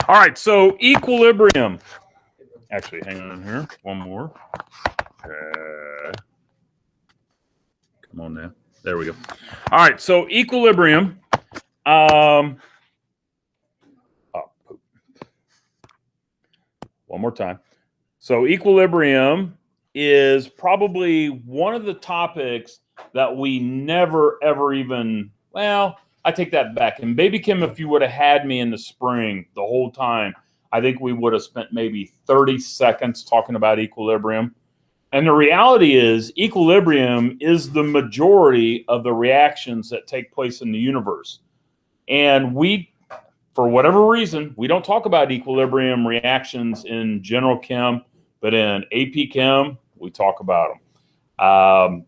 All right, so equilibrium. Actually, hang on here. One more. Come on now. There we go. All right, so equilibrium. One more time. So equilibrium is probably one of the topics that we never, ever even, well, I take that back. And Baby Kim, if you would have had me in the spring the whole time, I think we would have spent maybe 30 seconds talking about equilibrium. And the reality is equilibrium is the majority of the reactions that take place in the universe. And we, for whatever reason, we don't talk about equilibrium reactions in general chem, but in AP Chem, we talk about them.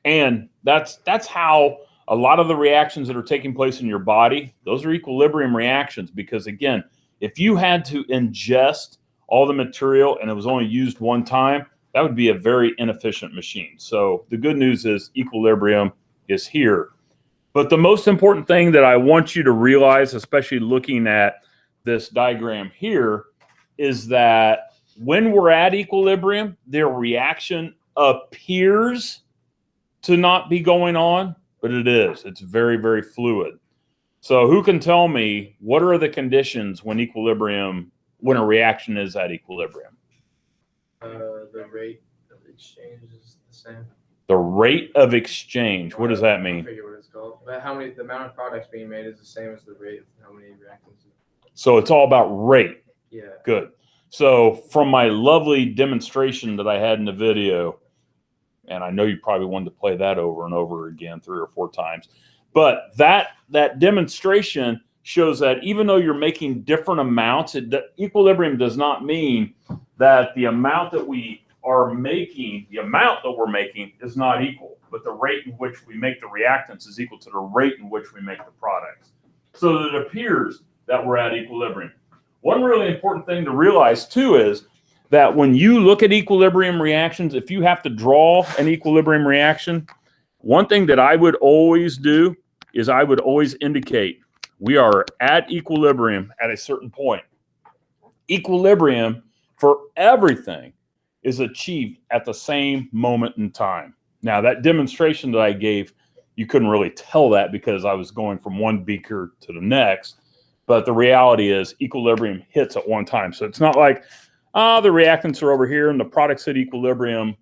And that's how a lot of the reactions that are taking place in your body, those are equilibrium reactions. Because again, if you had to ingest all the material and it was only used one time, that would be a very inefficient machine. So the good news is equilibrium is here. But the most important thing that I want you to realize, especially looking at this diagram here, is that when we're at equilibrium, their reaction appears to not be going on, but it is. It's very, very fluid. So who can tell me what are the conditions when when a reaction is at equilibrium? The rate of exchange is the same. The rate of exchange. What does that mean? I forget what it's called. But the amount of products being made is the same as the rate of how many reactants. So it's all about rate. Yeah. Good. So from my lovely demonstration that I had in the video, and I know you probably wanted to play that over and over again 3 or 4 times, but that demonstration shows that even though you're making different amounts, equilibrium does not mean that the amount that we're making is not equal, but the rate in which we make the reactants is equal to the rate in which we make the products. So that it appears that we're at equilibrium. One really important thing to realize too is that when you look at equilibrium reactions, if you have to draw an equilibrium reaction, one thing that I would always do is I would always indicate we are at equilibrium at a certain point. Equilibrium for everything is achieved at the same moment in time. Now, that demonstration that I gave, you couldn't really tell that because I was going from one beaker to the next. But the reality is equilibrium hits at one time. So it's not like, the reactants are over here and the product's at equilibrium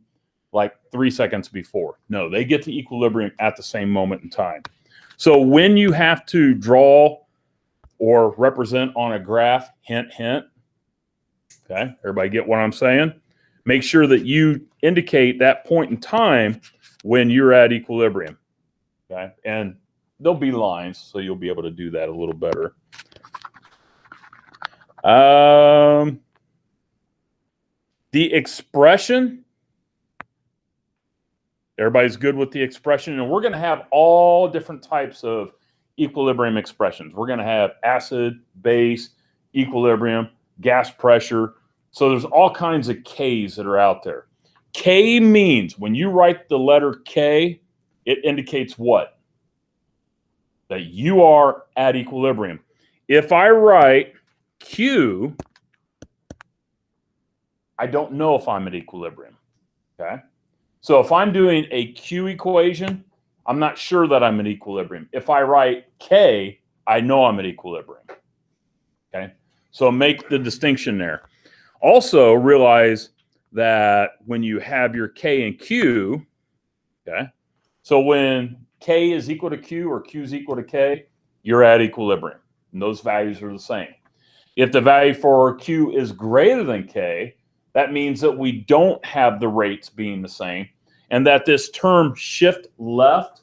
like 3 seconds before. No, they get to equilibrium at the same moment in time. So when you have to draw or represent on a graph, hint, hint, okay, everybody get what I'm saying? Make sure that you indicate that point in time when you're at equilibrium, okay? And there'll be lines, so you'll be able to do that a little better. The expression, everybody's good with the expression, and we're going to have all different types of equilibrium expressions. We're going to have acid, base, equilibrium, gas pressure. So there's all kinds of K's that are out there. K means, when you write the letter K, it indicates what? That you are at equilibrium. If I write Q, I don't know if I'm at equilibrium, okay? So if I'm doing a Q equation, I'm not sure that I'm at equilibrium. If I write K, I know I'm at equilibrium, okay? So make the distinction there. Also realize that when you have your K and Q, okay, so when K is equal to Q or Q is equal to K, you're at equilibrium, and those values are the same. If the value for Q is greater than K, that means that we don't have the rates being the same, and that this term shift left,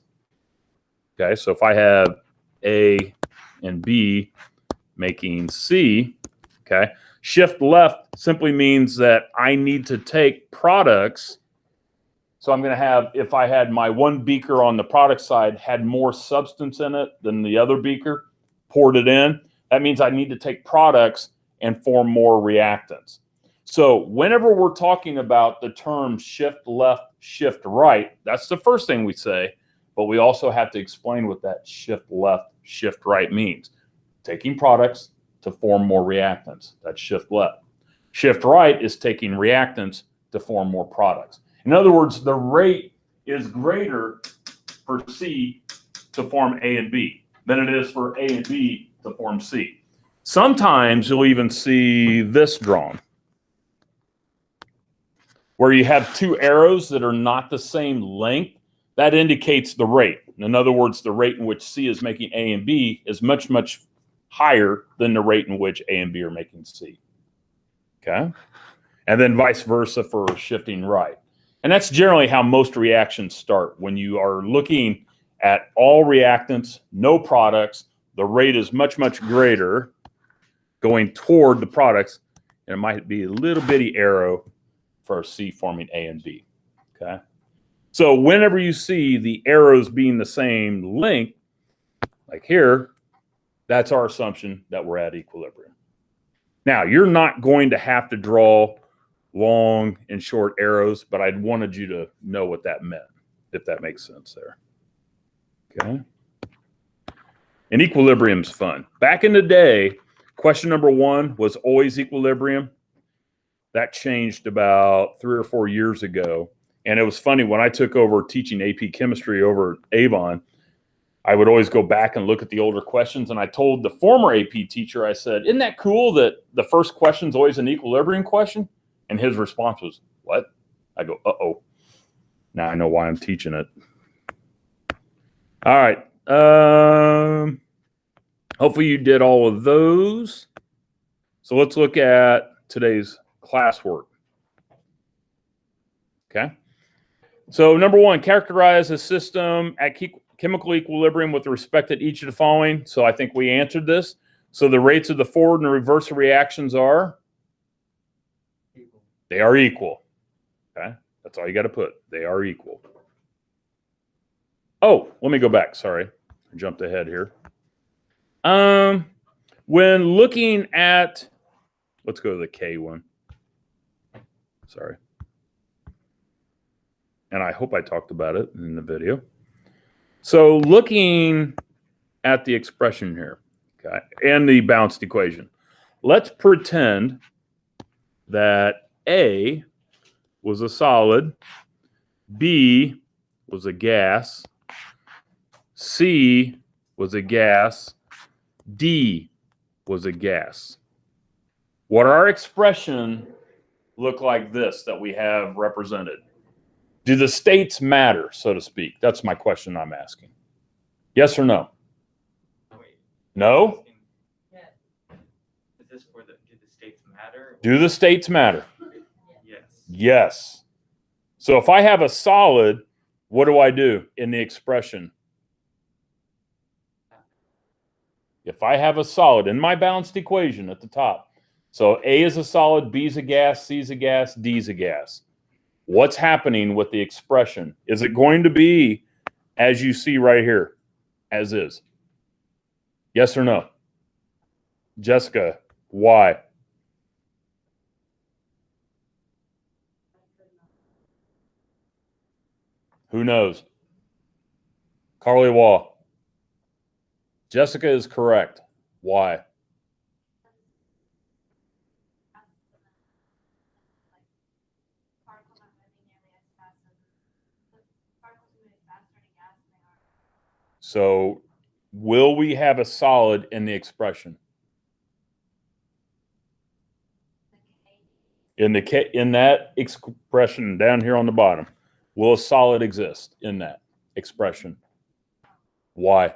okay, so if I have A and B making C, okay, shift left simply means that I need to take products. So I'm going to have, if I had my one beaker on the product side had more substance in it than the other beaker, poured it in, that means I need to take products and form more reactants. So whenever we're talking about the term shift left, shift right, that's the first thing we say, but we also have to explain what that shift left, shift right means. taking products to form more reactants. That's shift left. Shift right is taking reactants to form more products. In other words, the rate is greater for C to form A and B than it is for A and B to form C. Sometimes you'll even see this drawn, where you have two arrows that are not the same length. That indicates the rate. In other words, the rate in which C is making A and B is much, much higher than the rate in which A and B are making C. Okay? And then vice versa for shifting right. And that's generally how most reactions start. When you are looking at all reactants, no products, the rate is much, much greater going toward the products, and it might be a little bitty arrow for C forming A and B. Okay? So whenever you see the arrows being the same length, like here, that's our assumption that we're at equilibrium. Now, you're not going to have to draw long and short arrows, but I wanted you to know what that meant, if that makes sense there. Okay. And equilibrium's fun. Back in the day, question number 1 was always equilibrium. That changed about 3 or 4 years ago. And it was funny, when I took over teaching AP chemistry over at Avon, I would always go back and look at the older questions. And I told the former AP teacher, I said, isn't that cool that the first question is always an equilibrium question? And his response was, what? I go, uh-oh. Now I know why I'm teaching it. All right. Hopefully you did all of those. So let's look at today's classwork. Okay. So number 1, characterize a system at chemical equilibrium with respect to each of the following. So I think we answered this. So the rates of the forward and reverse reactions are? They are equal. Okay. That's all you got to put. They are equal. Oh, let me go back. Sorry. I jumped ahead here. When looking at, let's go to the K one. Sorry. And I hope I talked about it in the video. So looking at the expression here, okay, and the balanced equation, let's pretend that A was a solid, B was a gas, C was a gas, D was a gas. Would our expression look like this that we have represented? Do the states matter, so to speak? That's my question I'm asking. Yes or no? No? Yeah. Is this for do the states matter? Do the states matter? Yes. Yes. So if I have a solid, what do I do in the expression? If I have a solid in my balanced equation at the top, so A is a solid, B is a gas, C is a gas, D is a gas. What's happening with the expression? Is it going to be as you see right here, as is? Yes or no? Jessica, why? Who knows? Carly Wall. Jessica is correct. Why? So will we have a solid in the expression? In that expression down here on the bottom, will a solid exist in that expression? Why?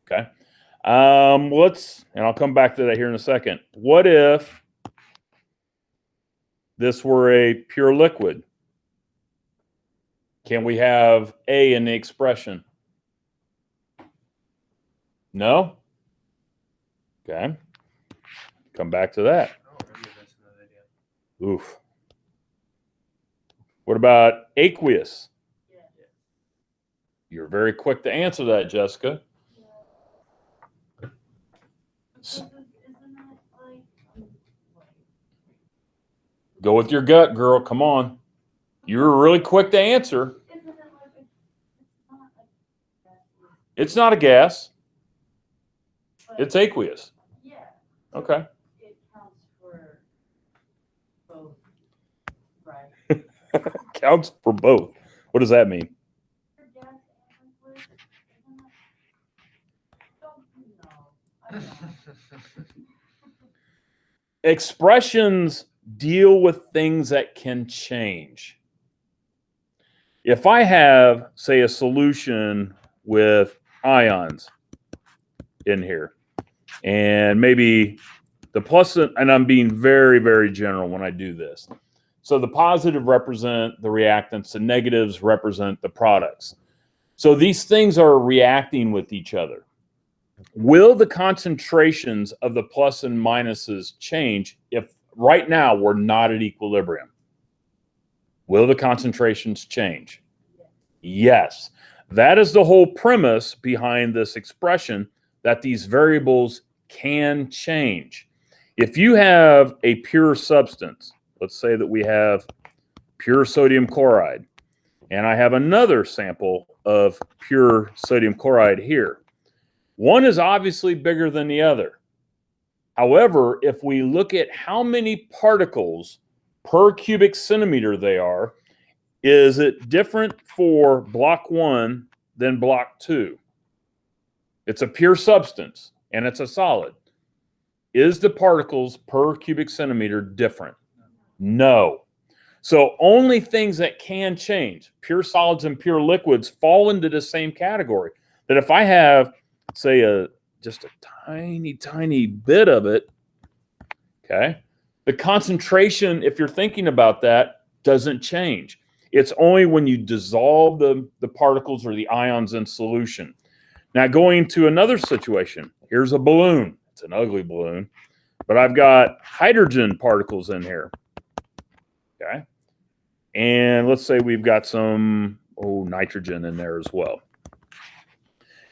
Okay. And I'll come back to that here in a second. What if this were a pure liquid? Can we have A in the expression? No? Okay. Come back to that. Oof. What about aqueous? Yeah. You're very quick to answer that, Jessica. Go with your gut, girl. Come on. You were really quick to answer. It's not a gas. But It's aqueous. yeah, Okay. it counts for both, right? Counts for both. What does that mean? For gas and liquid, isn't it? Don't you know? I don't know. Expressions deal with things that can change. If I have, say, a solution with ions in here, and maybe the plus, and I'm being very, very general when I do this. So the positive represent the reactants, the negatives represent the products. So these things are reacting with each other. Will the concentrations of the plus and minuses change if right now we're not at equilibrium? Will the concentrations change? Yes. That is the whole premise behind this expression, that these variables can change. If you have a pure substance, let's say that we have pure sodium chloride, and I have another sample of pure sodium chloride here. One is obviously bigger than the other. However, if we look at how many particles per cubic centimeter they are, is it different for block 1 than block 2? It's a pure substance and it's a solid. Is the particles per cubic centimeter different? No. So only things that can change, pure solids and pure liquids, fall into the same category. That if I have, say, just a tiny, tiny bit of it, okay, the concentration, if you're thinking about that, doesn't change. It's only when you dissolve the particles or the ions in solution. Now, going to another situation, here's a balloon. It's an ugly balloon, but I've got hydrogen particles in here, okay? And let's say we've got some nitrogen in there as well.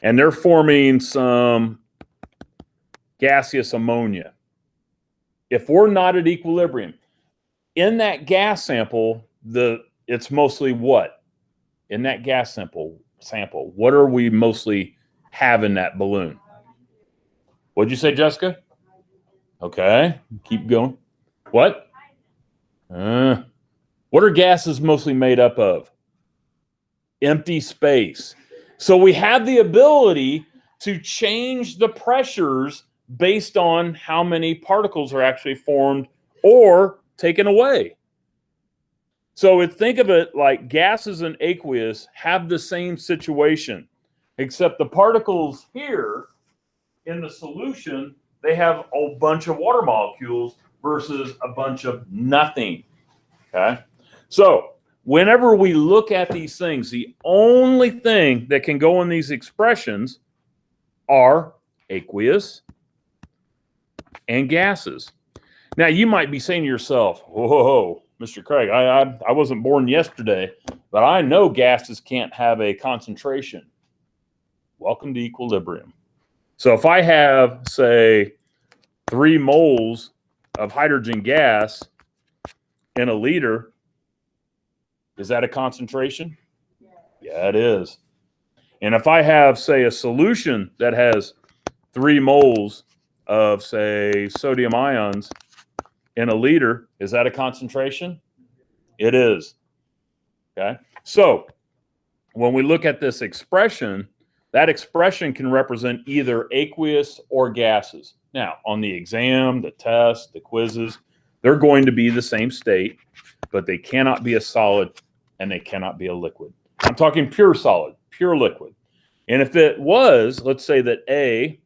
And they're forming some gaseous ammonia. If we're not at equilibrium, in that gas sample, it's mostly what? In that gas sample, what are we mostly have in that balloon? What'd you say, Jessica? Okay, keep going. What? What are gases mostly made up of? Empty space. So we have the ability to change the pressures based on how many particles are actually formed or taken away. So think of it like gases and aqueous have the same situation, except the particles here in the solution, they have a bunch of water molecules versus a bunch of nothing. Okay? So whenever we look at these things, the only thing that can go in these expressions are aqueous and gases. Now, you might be saying to yourself, whoa, Mr. Craig, I wasn't born yesterday, but I know gases can't have a concentration. Welcome to equilibrium. So if I have, say, 3 moles of hydrogen gas in a liter, is that a concentration? Yeah, it is. And if I have, say, a solution that has 3 moles of, say, sodium ions in a liter, is that a concentration? It is. Okay. So when we look at this expression, that expression can represent either aqueous or gases. Now, on the exam, the test, the quizzes, they're going to be the same state, but they cannot be a solid and they cannot be a liquid. I'm talking pure solid, pure liquid. And if it was, let's say that A,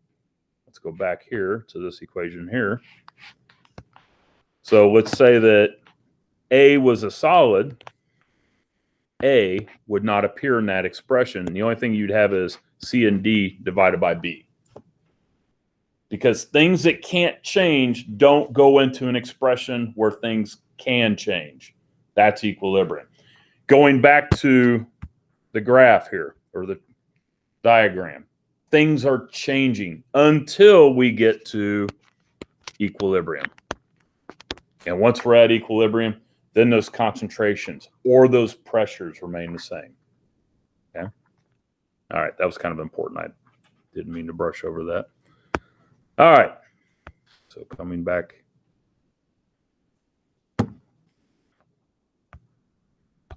let's go back here to this equation here. So let's say that A was a solid, A would not appear in that expression. The only thing you'd have is C and D divided by B. Because things that can't change don't go into an expression where things can change. That's equilibrium. Going back to the graph here, or the diagram, things are changing until we get to equilibrium. And once we're at equilibrium, then those concentrations or those pressures remain the same. Okay? All right, that was kind of important. I didn't mean to brush over that. All right, so coming back.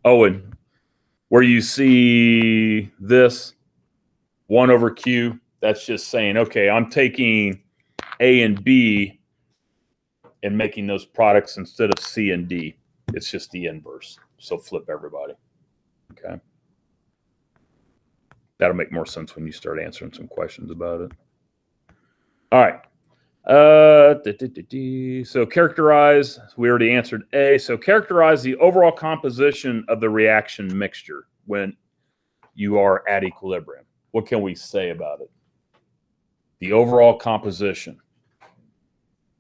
Oh, and where you see this 1 over Q, that's just saying, okay, I'm taking A and B and making those products instead of C and D. It's just the inverse. So flip everybody. Okay. That'll make more sense when you start answering some questions about it. All right. So characterize, we already answered A. So characterize the overall composition of the reaction mixture when you are at equilibrium. What can we say about it? The overall composition.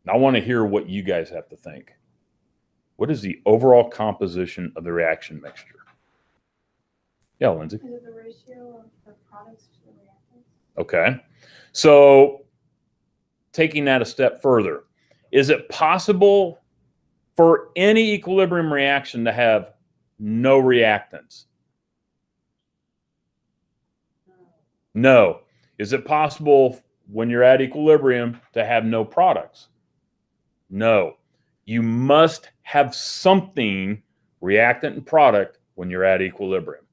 I want to hear what you guys have to think. What is the overall composition of the reaction mixture? Yeah, Lindsay. Is it the ratio of the products to the reactants? Okay. So taking that a step further, is it possible for any equilibrium reaction to have no reactants? No. Is it possible when you're at equilibrium to have no products? No. You must have something, reactant and product, when you're at equilibrium.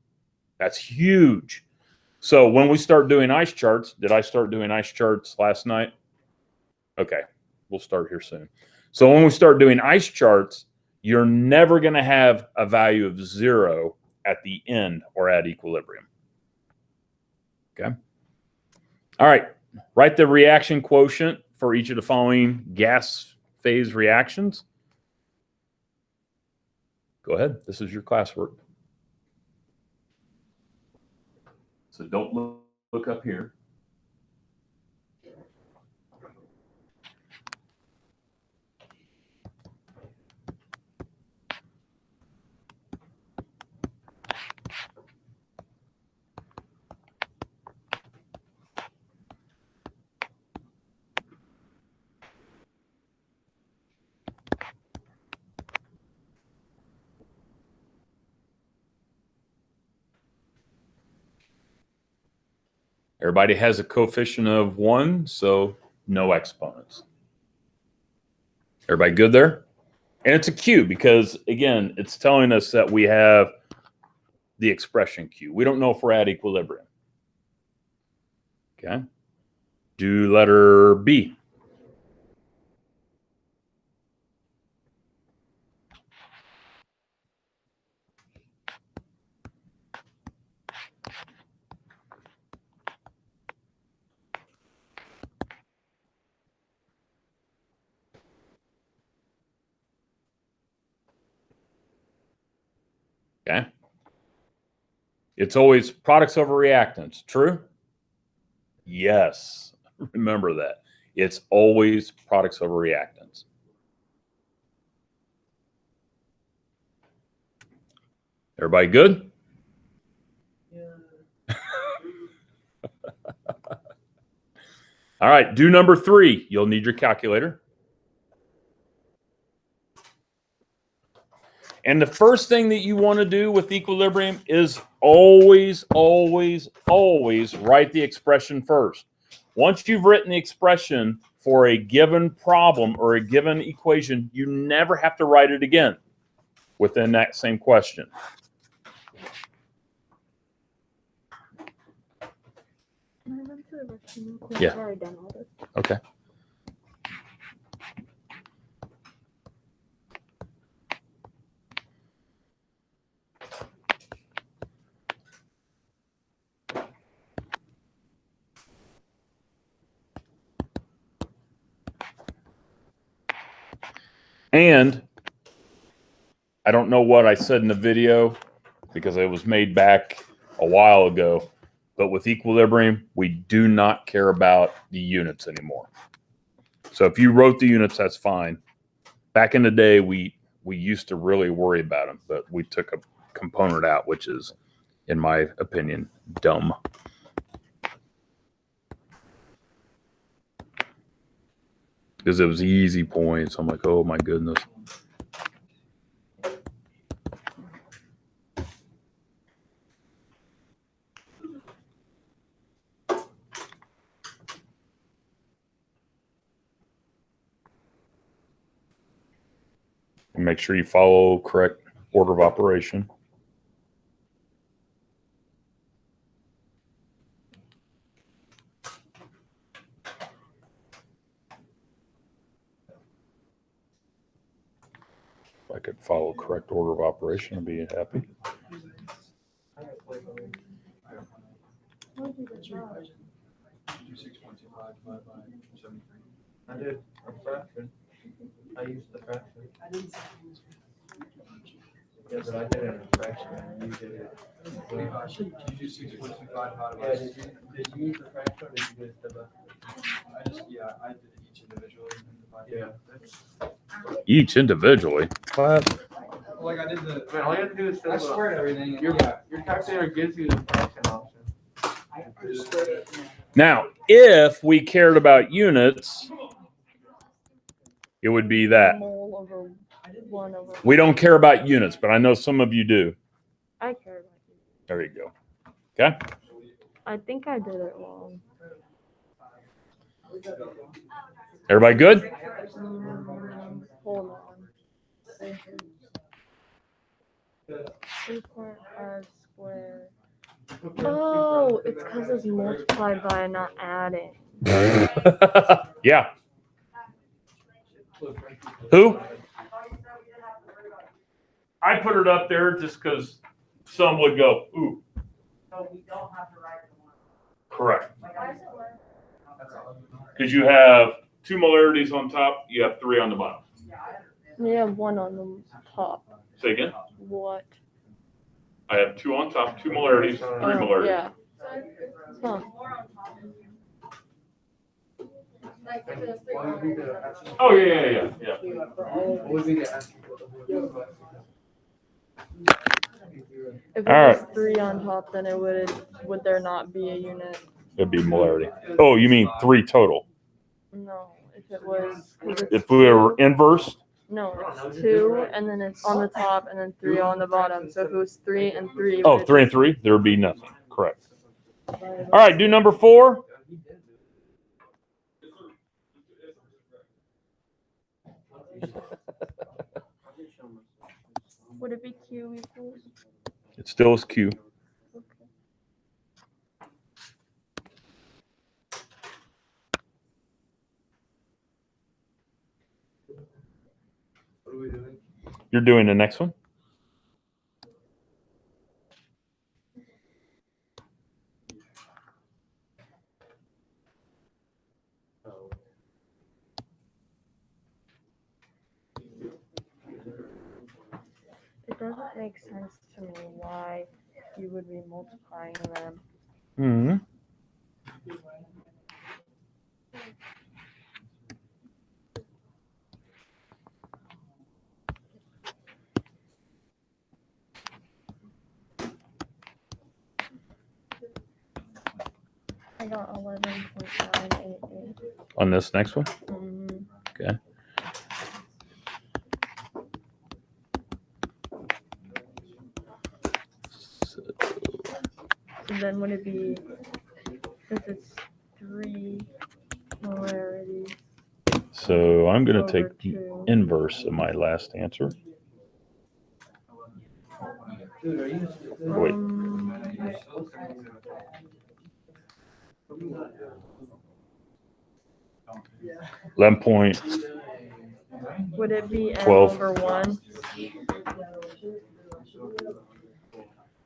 That's huge. So when we start doing ice charts, did I start doing ice charts last night? Okay, we'll start here soon. So when we start doing ice charts, you're never going to have a value of 0 at the end or at equilibrium. Okay. All right. Write the reaction quotient for each of the following gas phase reactions. Go ahead. This is your classwork. So don't look up here. Everybody has a coefficient of 1, so no exponents. Everybody good there? And it's a Q because, again, it's telling us that we have the expression Q. We don't know if we're at equilibrium. Okay. Do letter B. Okay. It's always products over reactants. True? Yes. Remember that. It's always products over reactants. Everybody good? Yeah. All right. Do number 3. You'll need your calculator. And the first thing that you want to do with equilibrium is always, always, always write the expression first. Once you've written the expression for a given problem or a given equation, you never have to write it again within that same question. Can I run to the restroom real quick? Yeah. I've already done all this. Okay. And I don't know what I said in the video because it was made back a while ago, but with equilibrium, we do not care about the units anymore. So if you wrote the units, that's fine. Back in the day, we used to really worry about them, but we took a component out, which is, in my opinion, dumb. Because it was easy points. I'm like, oh my goodness. And make sure you follow correct order of operation. If I could follow correct order of operation, I'd be happy. Do 6.25 divided by 73. I did a fraction. I used the fraction. Yeah, but I did it in a fraction and you did it. You do 6.25 divided by. Yeah, did you use the fraction or did you just divide? I did each individually. Yeah. Each individually. What? Like I did the. Man, all you have to do is I squared everything. Your calculator gives you the fraction option. Now, if we cared about units, it would be that. Mole over 1 over. We don't care about units, but I know some of you do. I care about you. There you go. Okay. I think I did it wrong. Everybody good? Hold on. 3.5 squared. Oh, it's because it's multiplied by not adding. Yeah. Who? I put it up there just because some would go, ooh. So we don't have to write the one. Correct. Why does it work? Because you have 2 molarities on top, you have 3 on the bottom. You have 1 on the top. Say again? What? I have 2 on top, 2 molarities, 3 molarities. Yeah. Huh. Oh, yeah. What would be the asking for? If it All was right. 3 on top, then it would there not be a unit? It'd be molarity. Oh, you mean 3 total? No, if it was. If we were inverse? No, it's 2, and then it's on the top, and then 3 on the bottom. So if it was 3 and 3. Oh, 3 and 3? There would be nothing. Correct. All right, do number 4. Would it be Q equals? It still is Q. Okay. What are we doing? You're doing the next one? It doesn't make sense to me why you would be multiplying them. Mm-hmm. I got 11.988. On this next one? Mm-hmm. Okay. So then would it be, since it's 3 polarities? So I'm going to over take the 2. inverse of my last answer. Dude, are you? Wait. 11 point. Would it be n 12. over 1?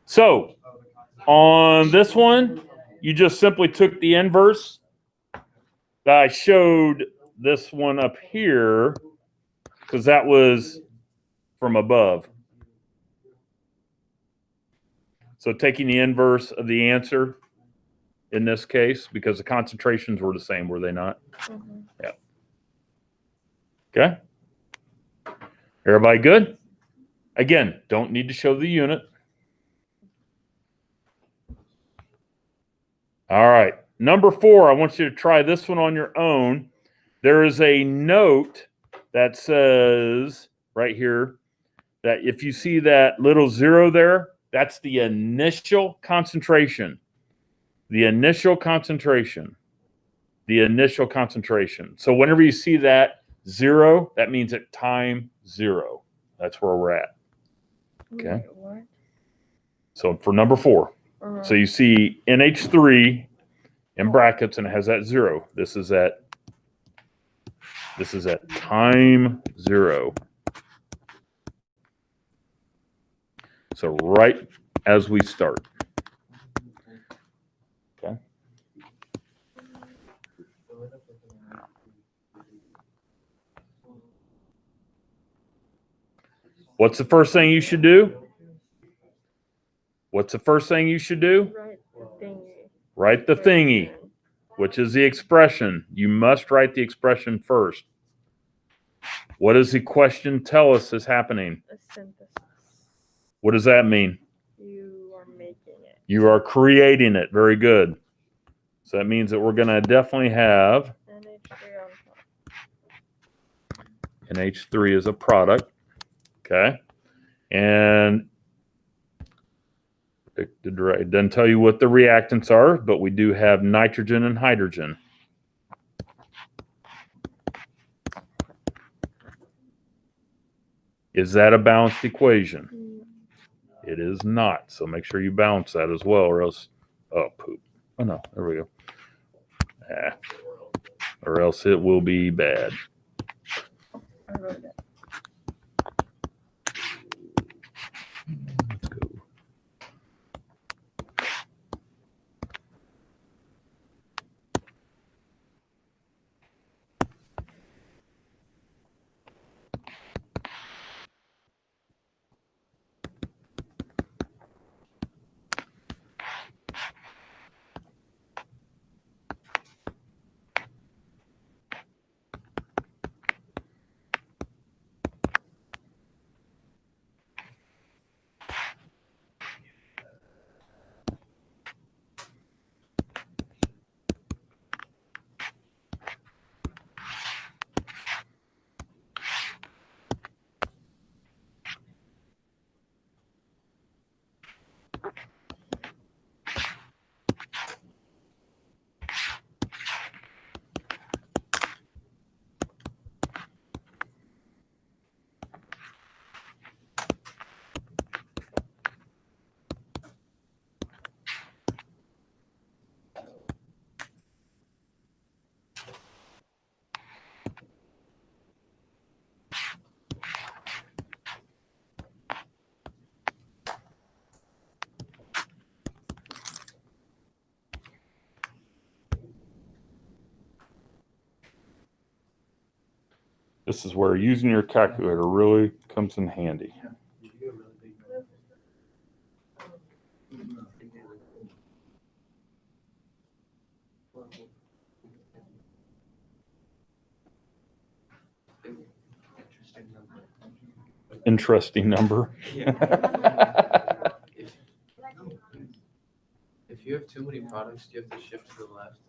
So on this one, you just simply took the inverse that I showed this one up here because that was from above. So taking the inverse of the answer in this case, because the concentrations were the same, were they not? Mm-hmm. Yeah. Okay. Everybody good? Again, don't need to show the unit. All right. Number 4, I want you to try this one on your own. There is a note that says right here that if you see that little 0 there, that's the initial concentration. The initial concentration. The initial concentration. So whenever you see that 0, that means at time 0. That's where we're at. Okay. Wait, what? So for number 4, so you see NH3 in brackets and it has that 0. This is at time 0. So right as we start. Okay. What's the first thing you should do? What's the first thing you should do? Write the thingy. Write the thingy, which is the expression. You must write the expression first. What does the question tell us is happening? A synthesis. What does that mean? You are making it. You are creating it. Very good. So that means that we're going to definitely have NH3 on top. NH3 is a product. Okay. And it doesn't tell you what the reactants are, but we do have nitrogen and hydrogen. Is that a balanced equation? It is not. So make sure you balance that as well, or else, oh, poop. Oh, no, there we go. Or else it will be bad. I wrote it. Let's go. This is where using your calculator really comes in handy. Interesting number. If you have too many products, do you have to shift to the left?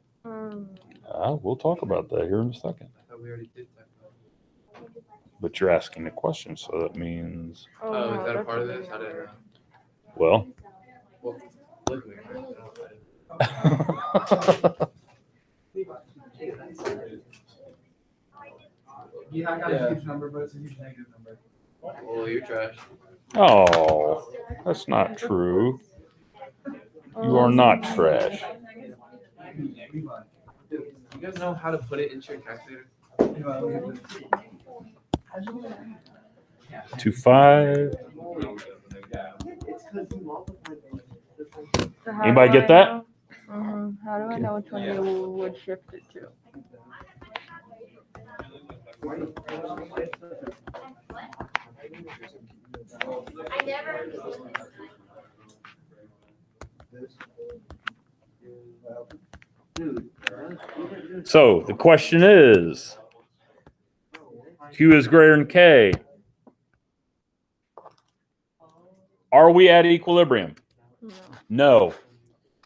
We'll talk about that here in a second. I thought we already did that. But you're asking a question, so that means. Oh, is that a part of this? I didn't know. Well. Look at me. Yeah, I got a huge number, but it's a huge negative number. Well, you're trash. Oh, that's not true. You are not trash. You guys know how to put it into your calculator? 2.5. So how Anybody do get I that? know- How do I know which one you would shift it to? So the question is, Q is greater than K. Are we at equilibrium? No.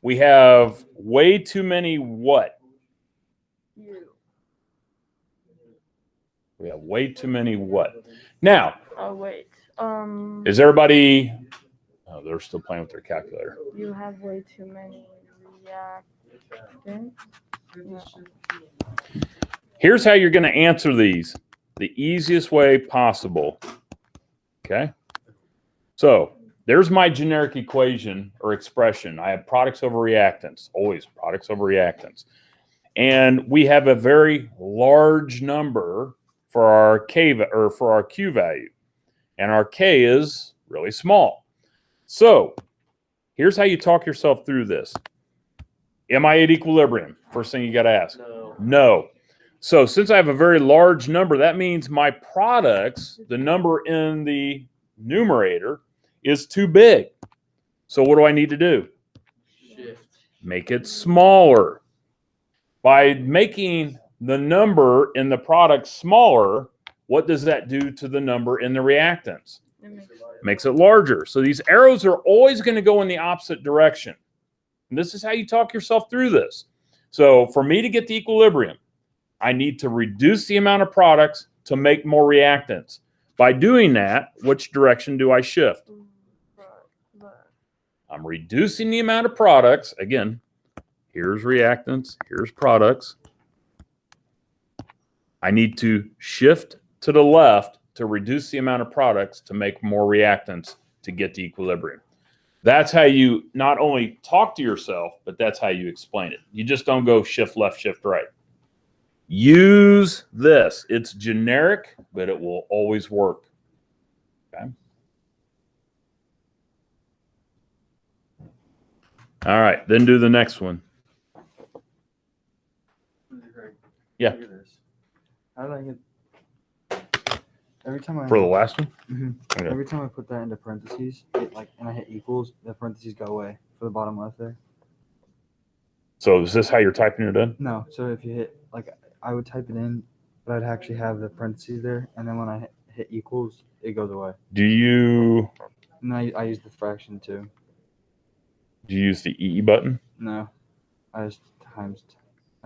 We have way too many what? We have way too many what? Now. Oh, wait. Is everybody... Oh, they're still playing with their calculator. You have way too many reactants. No. Here's how you're going to answer these the easiest way possible. Okay. So there's my generic equation or expression. I have products over reactants, always products over reactants. And we have a very large number for our for our Q value. And our K is really small. So here's how you talk yourself through this. Am I at equilibrium? First thing you got to ask. No. So since I have a very large number, that means my products, the number in the numerator, is too big. So what do I need to do? Shift. Make it smaller. By making the number in the product smaller, what does that do to the number in the reactants? Makes it larger. So these arrows are always going to go in the opposite direction. And this is how you talk yourself through this. So for me to get to equilibrium, I need to reduce the amount of products to make more reactants. By doing that, which direction do I shift? I'm reducing the amount of products. Again, here's reactants, here's products. I need to shift to the left to reduce the amount of products to make more reactants to get to equilibrium. That's how you not only talk to yourself, but that's how you explain it. You just don't go shift left, shift right. Use this. It's generic, but it will always work. Okay. All right, then do the next one. Yeah. How did I get? Every time I For the last one? Mhm. Okay. Every time I put that into parentheses, and I hit equals, the parentheses go away for the bottom left there. So is this how you're typing it in? No, so if you hit I would type it in, but I'd actually have the parentheses there, and then when I hit equals, it goes away. Do you And I use the fraction too. use the E button? No, I just times.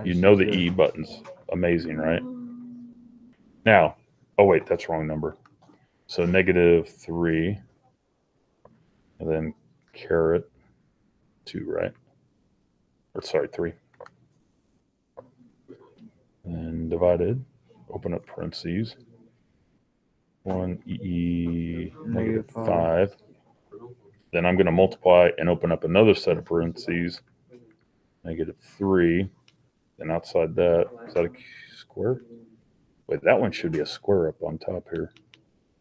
You know the E button's amazing, right? Now, oh wait, that's wrong number. So -3, and then caret 2, right? Or sorry, 3. And divided, open up parentheses. 1 E -5. Then I'm going to multiply and open up another set of parentheses. -3. Then outside that, is that a square? Wait, that one should be a square up on top here,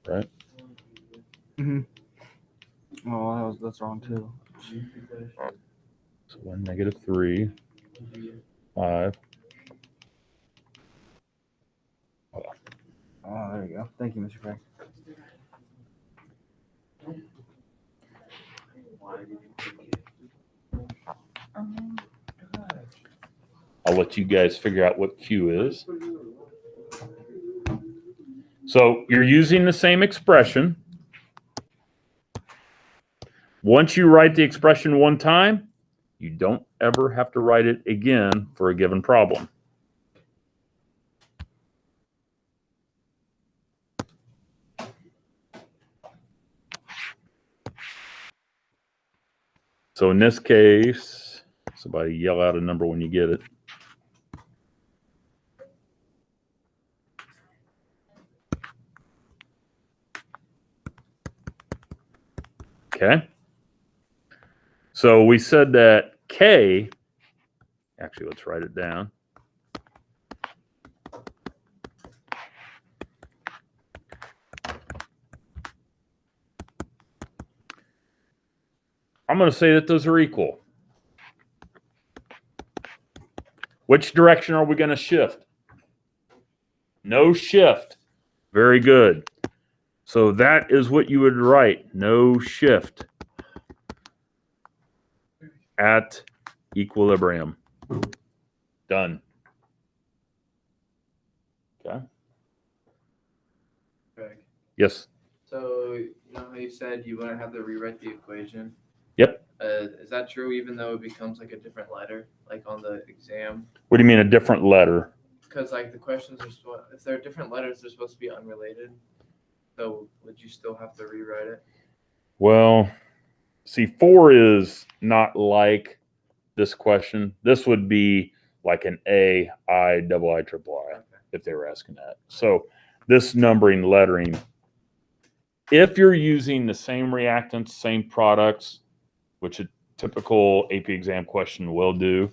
right? Oh, that's wrong too. So 1 -3, 5. Oh, there you go. Thank you, Mr. Craig. I'll let you guys figure out what Q is. So you're using the same expression. Once you write the expression one time, you don't ever have to write it again for a given problem. So in this case, somebody yell out a number when you get it. Okay. So we said that K, actually, let's write it down. I'm going to say that those are equal. Which direction are we going to shift? No shift. Very good. So that is what you would write. No shift at equilibrium. Done. Okay. Greg. Yes. So you know how you said you wouldn't have to rewrite the equation? Yep. Is that true even though it becomes like a different letter, like on the exam? What do you mean a different letter? Because like the questions are supposed, if they're different letters, they're supposed to be unrelated. So would you still have to rewrite it? Well, see, 4 is not like this question. This would be like an A, I, double I, triple I, Okay. if they were asking that. So this numbering, lettering if you're using the same reactants, same products, which a typical AP exam question will do,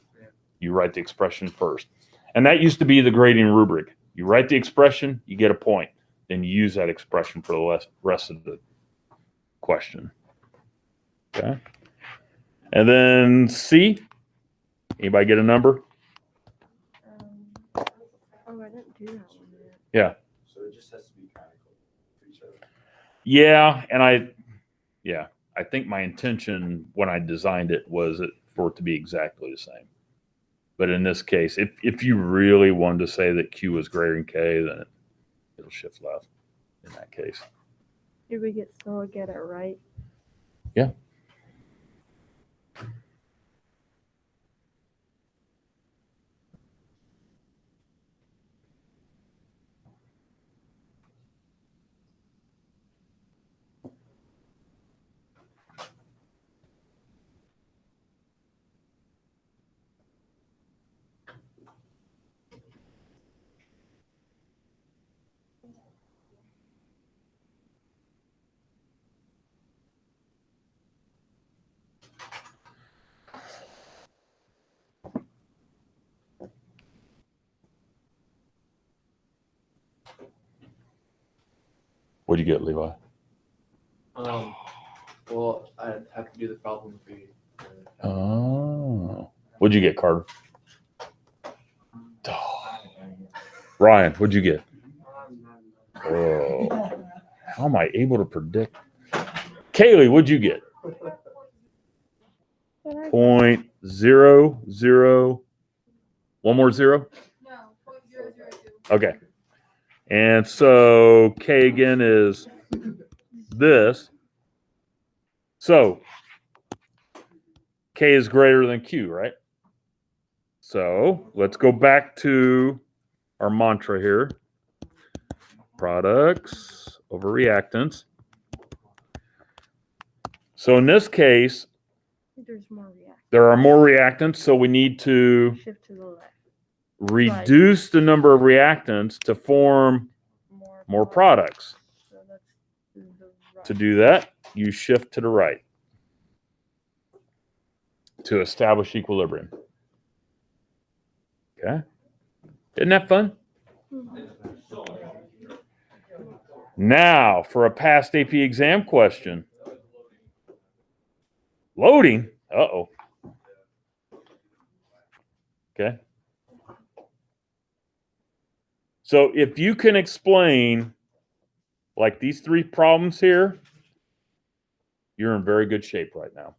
you write the expression first. And that used to be the grading rubric. You write the expression, you get a point. Then you use that expression for the rest of the question. Okay. And then C, anybody get a number? Oh, I didn't do that one yet. Yeah. So it just has to be kind of to each other. Yeah, and I think my intention when I designed it was for it to be exactly the same. But in this case, if you really wanted to say that Q was greater than K, then it'll shift left in that case. Did we still get it right? Yeah. What'd you get, Levi? Well, I'd have to do the problem for you. Oh. What'd you get, Carter? Ryan, what'd you get? Oh. How am I able to predict? Kaylee, what'd you get? 0.00. One more zero? No, 0.002. Okay. And so K again is this. So K is greater than Q, right? So let's go back to our mantra here. Products over reactants. So in this case, There's more reactants. there are more reactants, so we need to Shift to the left. reduce the number of reactants to form more products. So that's the right. To do that, you shift to the right to establish equilibrium. Okay. Isn't that fun? Now, for a past AP exam question. Loading? Uh-oh. Okay. So if you can explain like these three problems here, you're in very good shape right now.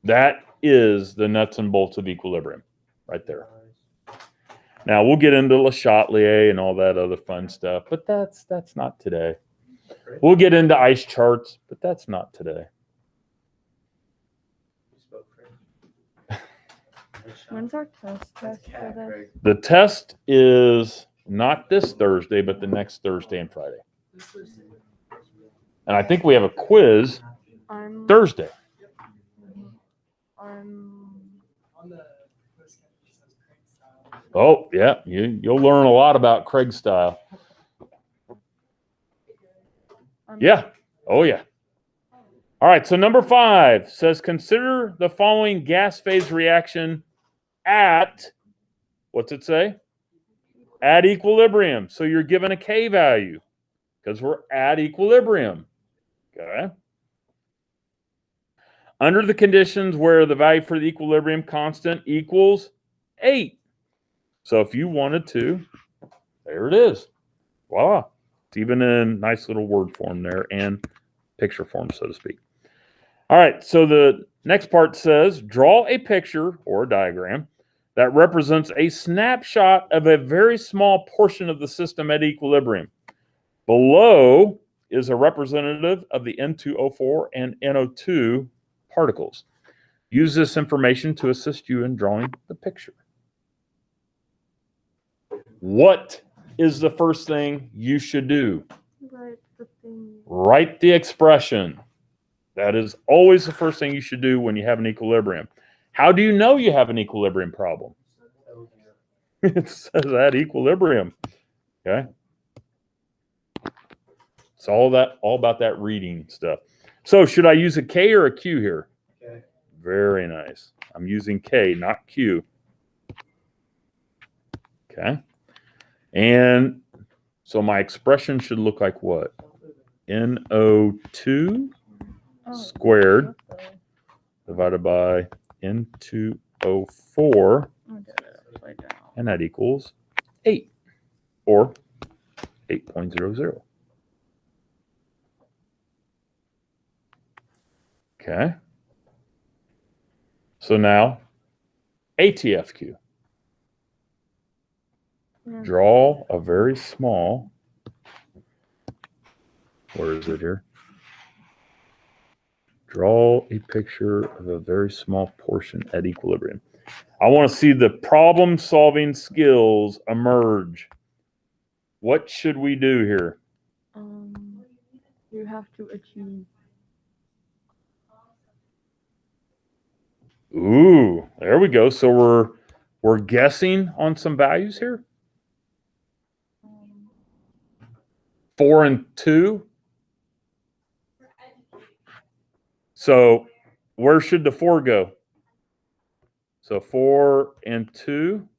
That is the nuts and bolts of equilibrium right there. Now we'll get into Le Chatelier and all that other fun stuff, but that's not today. We'll get into ice charts, but that's not today. When's our test for this? The test is not this Thursday, but the next Thursday and Friday. And I think we have a quiz Thursday. Oh, yeah, you'll learn a lot about Craig style. Yeah. Oh, yeah. All right, so number 5 says consider the following gas phase reaction at, what's it say? At equilibrium. So you're given a K value because we're at equilibrium. Okay. Under the conditions where the value for the equilibrium constant equals 8. So if you wanted to, there it is. Voila. It's even in nice little word form there and picture form, so to speak. All right, so the next part says, draw a picture or a diagram that represents a snapshot of a very small portion of the system at equilibrium. Below is a representative of the N2O4 and NO2 particles. Use this information to assist you in drawing the picture. What is the first thing you should do? Write the expression. That is always the first thing you should do when you have an equilibrium. How do you know you have an equilibrium problem? It says at equilibrium. Okay. It's all about that reading stuff. So should I use a K or a Q here? Okay. Very nice. I'm using K, not Q. Okay. And so my expression should look like what? NO2 squared divided by N2O4, and that equals 8, or 8.00. Okay. So now, ATFQ. Draw a very small, where is it here? Draw a picture of a very small portion at equilibrium. I want to see the problem-solving skills emerge. What should we do here? You have to achieve. Ooh, there we go. So we're guessing on some values here. 4 and 2. So where should the 4 go? So 4 and 2.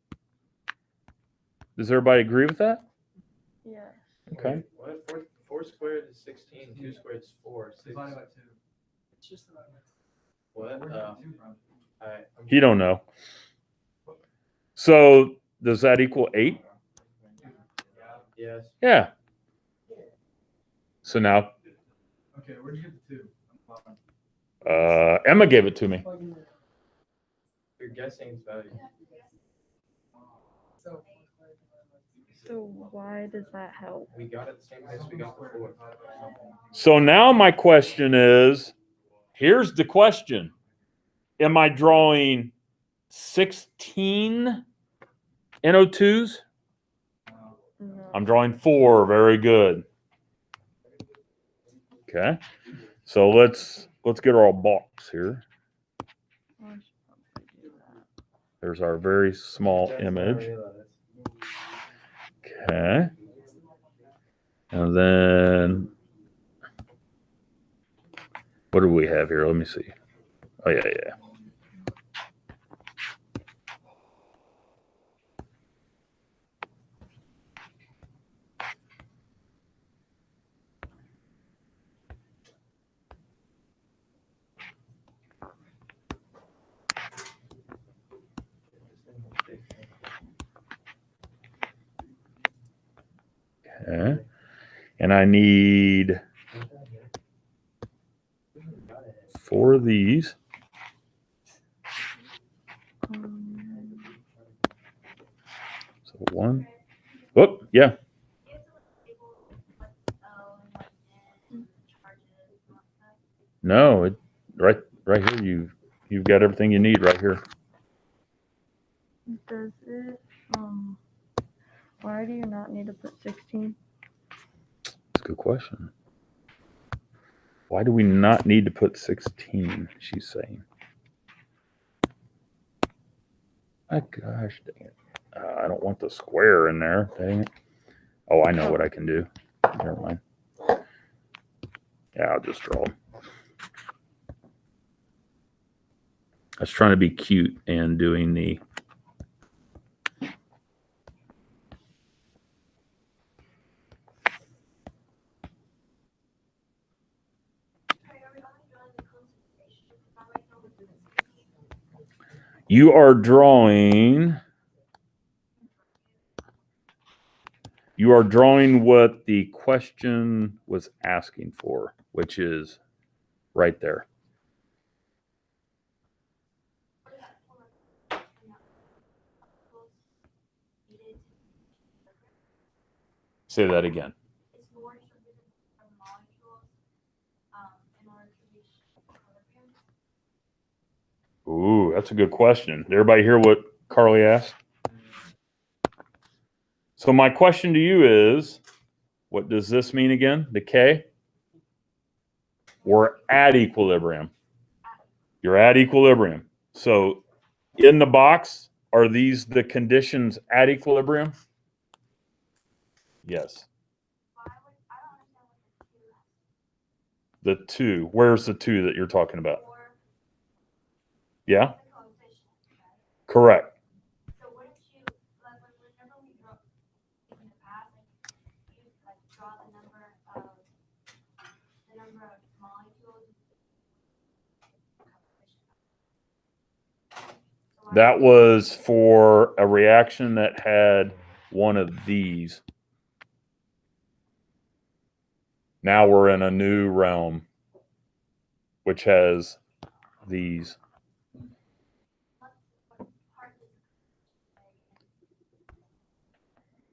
Does everybody agree with that? Yeah. Okay. What? 4 squared is 16. 2 squared is 4. 6. Divided by 2. It's just divided by 2. What? Where's the 2 from? He don't know. So does that equal 8? Yes. Yeah. So now Okay, where'd you get the 2? Emma gave it to me. You're guessing its value. So why does that help? We got it the same place we got before. So now my question is, here's the question. Am I drawing 16 NO2s? No. I'm drawing 4. Very good. Okay. So let's get our box here. I should probably do that. There's our very small image. Okay. And then what do we have here? Let me see. Oh, yeah. Okay. And I need 4 of these. So 1. Whoop, yeah. No, right here. You've got everything you need right here. Does it? Why do you not need to put 16? That's a good question. Why do we not need to put 16? She's saying. Oh, gosh dang it. I don't want the square in there. Dang it. Oh, I know what I can do. Never mind. Yeah, I'll just draw them. I was trying to be cute and doing the... You are drawing what the question was asking for, which is right there. Say that again. Ooh, that's a good question. Did everybody hear what Carly asked? So my question to you is, what does this mean again? The K? We're at equilibrium. You're at equilibrium. So in the box, are these the conditions at equilibrium? Yes. The 2. Where's the 2 that you're talking about? Yeah? Correct. So what if you, like, whenever we draw in the past, like, you like draw the number of molecules? That was for a reaction that had one of these. Now we're in a new realm, which has these.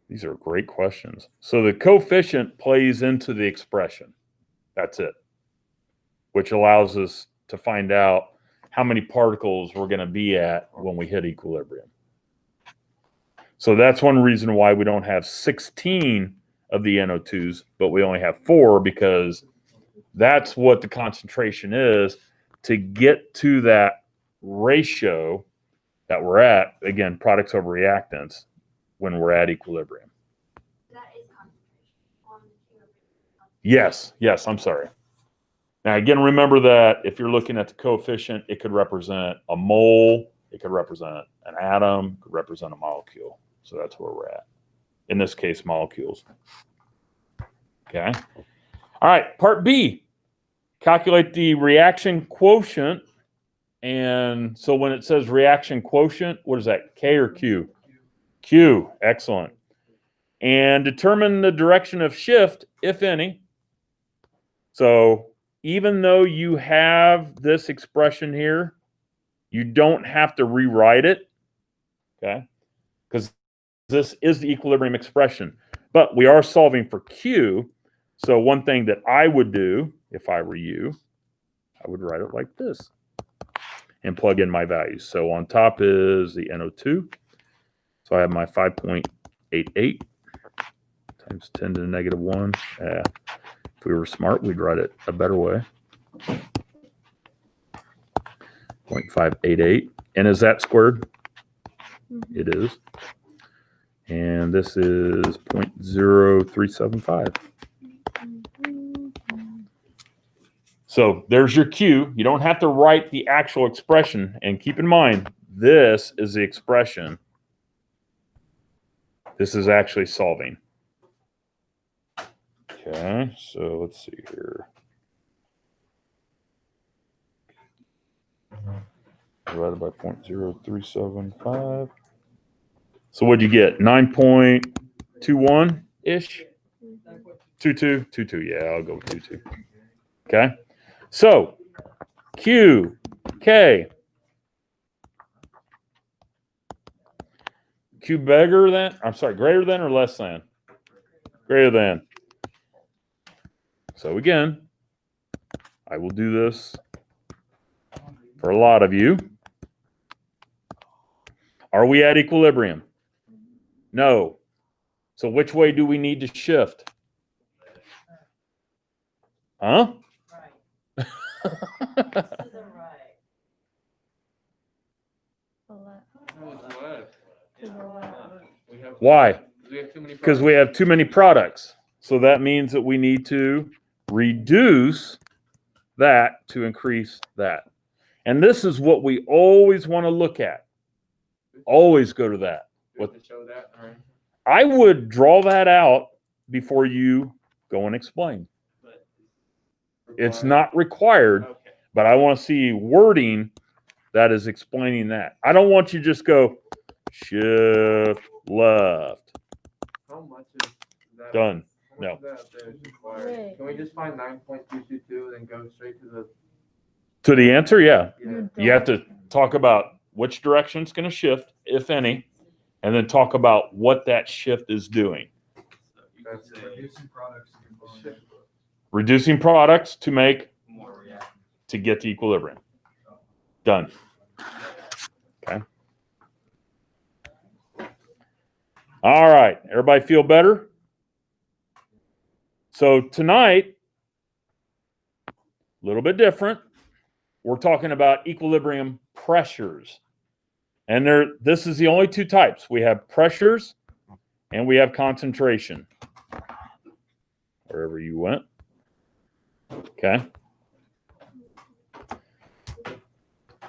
These are great questions. So the coefficient plays into the expression. That's it, which allows us to find out how many particles we're going to be at when we hit equilibrium. So that's one reason why we don't have 16 of the NO2s, but we only have 4, because that's what the concentration is to get to that ratio that we're at, again, products over reactants, when we're at equilibrium. That is concentration. Yes, I'm sorry. Now, again, remember that if you're looking at the coefficient, it could represent a mole, it could represent an atom, it could represent a molecule. So that's where we're at. In this case, molecules. Okay. All right, part B. Calculate the reaction quotient. And so when it says reaction quotient, what is that, K or Q? Q, excellent. And determine the direction of shift, if any. So even though you have this expression here, you don't have to rewrite it, okay? Because this is the equilibrium expression. But we are solving for Q. So one thing that I would do, if I were you, I would write it like this and plug in my values. So on top is the NO2. So I have my 5.88 times 10 to the negative 1. If we were smart, we'd write it a better way. 0.588. And is that squared? Mm-hmm. It is. And this is 0.0375. So there's your Q. You don't have to write the actual expression. And keep in mind, this is the expression. This is actually solving. Okay, so let's see here. Divided by 0.0375. So what'd you get? 9.21-ish? 22? Yeah, I'll go with 22. Okay. So Q, K. Q bigger than, I'm sorry, greater than or less than? Greater than. So again, I will do this for a lot of you. Are we at equilibrium? No. So which way do we need to shift? Huh? To the right. Why? Because we have too many products. So that means that we need to reduce that to increase that. And this is what we always want to look at. Always go to that. I would draw that out before you go and explain. It's not required, but I want to see wording that is explaining that. I don't want you to just go shift left. How much is that? Done. No. Can we just find 9.222 and go straight to the answer? Yeah. Yeah. You have to talk about which direction it's going to shift, if any, and then talk about what that shift is doing. Reducing products to components. Reducing products to make more reactants to get to equilibrium. Done. Okay. All right. Everybody feel better? So tonight, a little bit different. We're talking about equilibrium pressures. And this is the only two types. We have pressures and we have concentration. Wherever you went. Okay.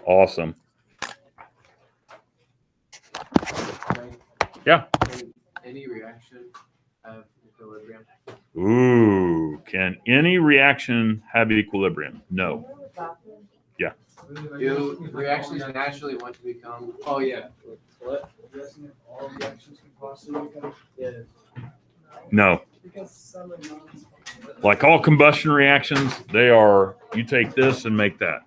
Awesome. Yeah. Can any reaction have equilibrium? Ooh, can any reaction have equilibrium? No. Do reactions naturally want to become? Oh yeah. What? I'm guessing if all reactions can possibly become. Yeah. No. Because some are non. Like all combustion reactions, they are, you take this and make that.